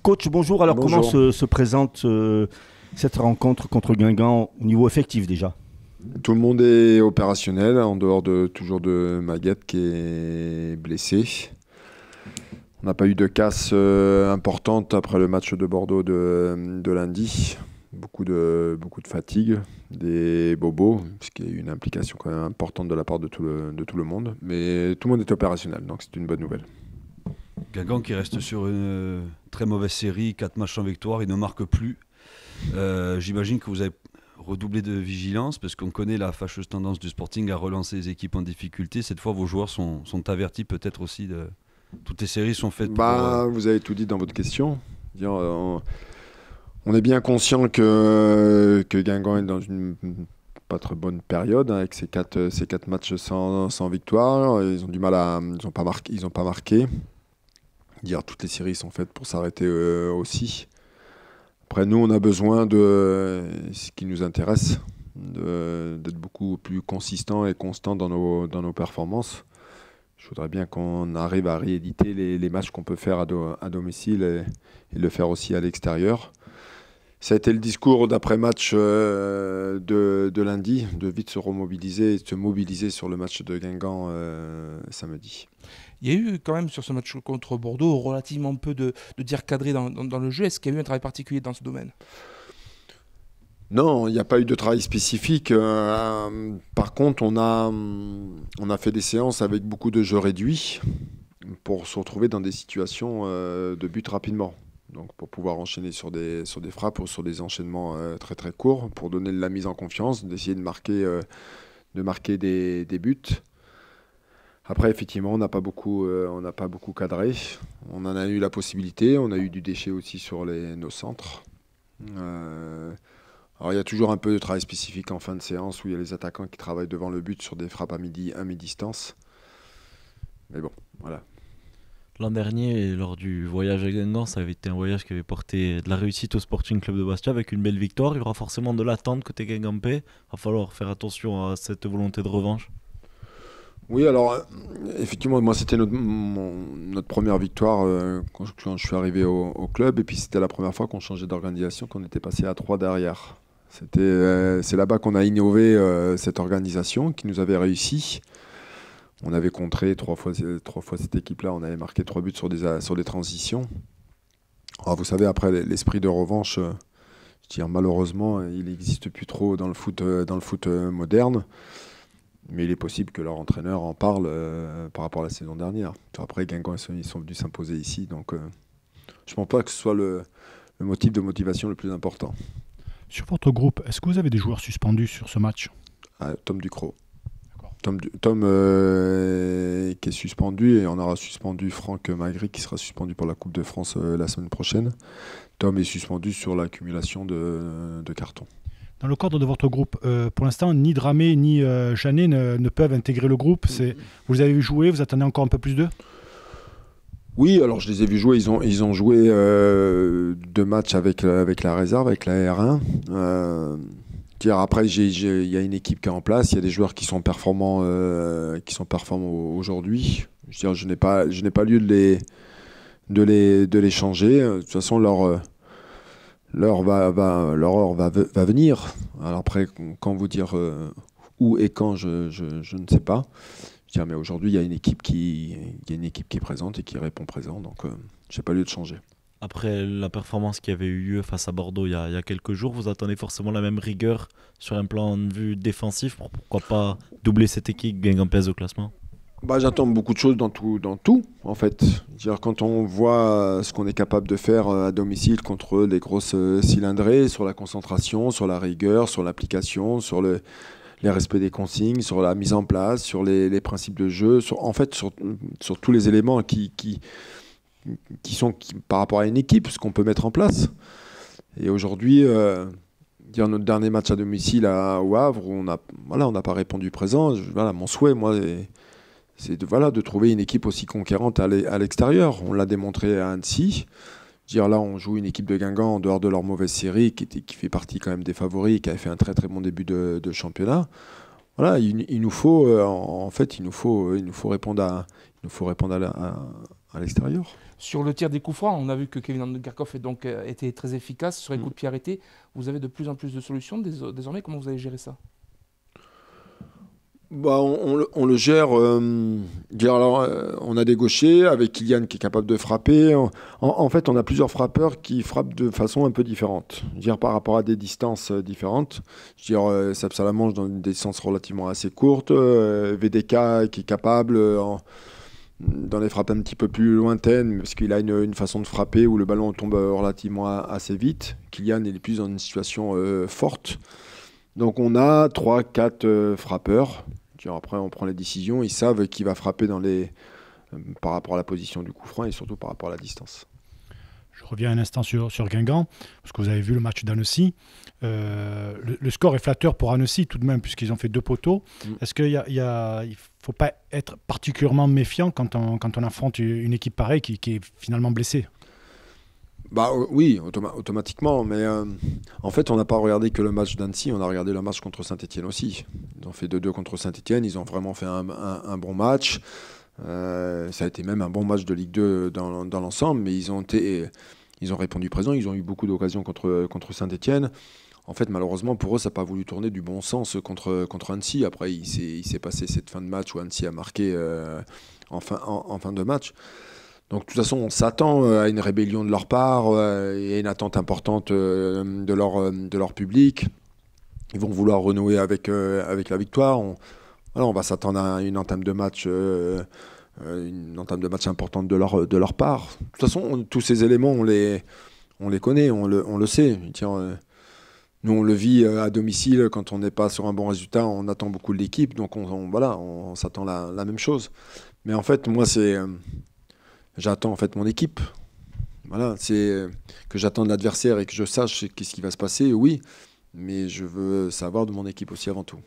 Coach, bonjour. Alors, Bonjour. comment se présente cette rencontre contre Guingamp au niveau effectif déjà? Tout le monde est opérationnel, en dehors toujours de Maguette qui est blessé. On n'a pas eu de casse importante après le match de Bordeaux de lundi. Beaucoup de fatigue, des bobos, ce qui est une implication quand même importante de la part de tout le monde. Mais tout le monde est opérationnel, donc c'est une bonne nouvelle. Guingamp qui reste sur une très mauvaise série, 4 matchs sans victoire, il ne marque plus. J'imagine que vous avez redoublé de vigilance parce qu'on connaît la fâcheuse tendance du Sporting à relancer les équipes en difficulté. Cette fois, vos joueurs sont avertis peut-être aussi de... Toutes les séries sont faites pour... Vous avez tout dit dans votre question. On est bien conscient que Guingamp est dans une pas très bonne période avec ces quatre matchs sans victoire. Ils ont du mal ils ont pas marqué. Toutes les séries sont faites pour s'arrêter aussi. Après, nous, on a besoin de ce qui nous intéresse, d'être beaucoup plus consistant et constant dans nos performances. Je voudrais bien qu'on arrive à rééditer les matchs qu'on peut faire à domicile et le faire aussi à l'extérieur. Ça a été le discours d'après-match de lundi, de vite se remobiliser et de se mobiliser sur le match de Guingamp samedi. Il y a eu quand même sur ce match contre Bordeaux relativement peu de tirs cadrés dans le jeu. Est-ce qu'il y a eu un travail particulier dans ce domaine ? Non, il n'y a pas eu de travail spécifique. Par contre, on a fait des séances avec beaucoup de jeux réduits pour se retrouver dans des situations de but rapidement. Donc pour pouvoir enchaîner sur des frappes ou sur des enchaînements très très courts, pour donner de la mise en confiance, d'essayer de marquer des buts. Après, effectivement, on n'a pas beaucoup cadré. On en a eu la possibilité. On a eu du déchet aussi sur nos centres. Alors, il y a toujours un peu de travail spécifique en fin de séance où il y a les attaquants qui travaillent devant le but sur des frappes à mi-distance. Mais bon, voilà. L'an dernier, lors du voyage à Guingamp, ça avait été un voyage qui avait porté de la réussite au Sporting Club de Bastia avec une belle victoire. Il y aura forcément de l'attente côté Guingampais. Il va falloir faire attention à cette volonté de revanche. Oui, alors effectivement, moi c'était notre première victoire quand je suis arrivé au club, et puis c'était la première fois qu'on changeait d'organisation, qu'on était passé à 3 derrière. C'est là-bas qu'on a innové cette organisation qui nous avait réussi. On avait contré trois fois cette équipe-là, on avait marqué 3 buts sur des transitions. Alors vous savez, après l'esprit de revanche, malheureusement, il n'existe plus trop dans le foot moderne. Mais il est possible que leur entraîneur en parle par rapport à la saison dernière. Après, Guingamp, ils sont venus s'imposer ici. Donc, je ne pense pas que ce soit le motif de motivation le plus important. Sur votre groupe, est-ce que vous avez des joueurs suspendus sur ce match ? Tom Ducrot. Tom qui est suspendu, et on aura suspendu Franck Magri qui sera suspendu pour la Coupe de France la semaine prochaine. Tom est suspendu sur l'accumulation de cartons. Dans le cadre de votre groupe, pour l'instant, ni Dramé ni Jeannet ne peuvent intégrer le groupe. Vous les avez vu jouer, vous attendez encore un peu plus d'eux ? Oui, alors je les ai vus jouer. Ils ont joué 2 matchs avec la réserve, avec la R1. Après, il y a une équipe qui est en place, il y a des joueurs qui sont performants aujourd'hui. Je n'ai pas lieu de les changer. De toute façon, leur heure va venir. Alors après, quand vous dire où et quand, je ne sais pas. Mais aujourd'hui, il y a une équipe qui est présente et qui répond présent. Donc, je n'ai pas lieu de changer. Après la performance qui avait eu lieu face à Bordeaux il y a quelques jours, vous attendez forcément la même rigueur sur un plan de vue défensif pour pourquoi pas doubler cette équipe guingampaise au classement ? J'attends beaucoup de choses dans tout en fait. Quand on voit ce qu'on est capable de faire à domicile contre les grosses cylindrées, sur la concentration, sur la rigueur, sur l'application, sur les respects des consignes, sur la mise en place, sur les principes de jeu, sur tous les éléments qui sont par rapport à une équipe, ce qu'on peut mettre en place. Et aujourd'hui, notre dernier match à domicile au Havre, où on n'a pas répondu présent. Mon souhait, moi, c'est de trouver une équipe aussi conquérante à l'extérieur. On l'a démontré à Annecy. Là, on joue une équipe de Guingamp en dehors de leur mauvaise série, qui fait partie quand même des favoris, qui avait fait un très très bon début de championnat. Il nous faut répondre à l'extérieur. Sur le tir des coups francs, on a vu que Kevin Angarkov était très efficace sur les coups de pied arrêtés. Vous avez de plus en plus de solutions désormais. Comment vous allez gérer ça? On le gère. On a des gauchers avec Kylian qui est capable de frapper. En fait, on a plusieurs frappeurs qui frappent de façon un peu différente. Par rapport à des distances différentes. Seb Salamanche dans une distance relativement assez courte. VDK qui est capable dans les frappes un petit peu plus lointaines parce qu'il a une façon de frapper où le ballon tombe relativement assez vite. Kylian il est plus dans une situation forte. Donc on a 3-4 frappeurs. Après, on prend les décisions. Ils savent qui va frapper par rapport à la position du coup franc et surtout par rapport à la distance. Je reviens un instant sur Guingamp, parce que vous avez vu le match d'Annecy. Le score est flatteur pour Annecy tout de même, puisqu'ils ont fait 2 poteaux. Est-ce qu'il ne faut pas être particulièrement méfiant quand on affronte une équipe pareille qui est finalement blessée? Oui, automatiquement, mais en fait on n'a pas regardé que le match d'Annecy, on a regardé le match contre Saint-Etienne aussi. Ils ont fait 2-2 contre Saint-Etienne, ils ont vraiment fait un bon match. Ça a été même un bon match de Ligue 2 dans l'ensemble, mais ils ont répondu présent, ils ont eu beaucoup d'occasions contre Saint-Etienne. En fait, malheureusement, pour eux, ça n'a pas voulu tourner du bon sens contre Annecy. Après, il s'est passé cette fin de match où Annecy a marqué en fin de match. Donc, de toute façon, on s'attend à une rébellion de leur part et à une attente importante de leur public. Ils vont vouloir renouer avec la victoire. On va s'attendre à une entame de match importante de leur part. De toute façon, tous ces éléments, on les connaît, on le sait. Nous, on le vit à domicile quand on n'est pas sur un bon résultat. On attend beaucoup de l'équipe, donc on s'attend à la même chose. Mais en fait, moi, j'attends en fait mon équipe. Voilà, c'est que j'attends de l'adversaire et que je sache qu'est-ce qui va se passer, oui. Mais je veux savoir de mon équipe aussi avant tout.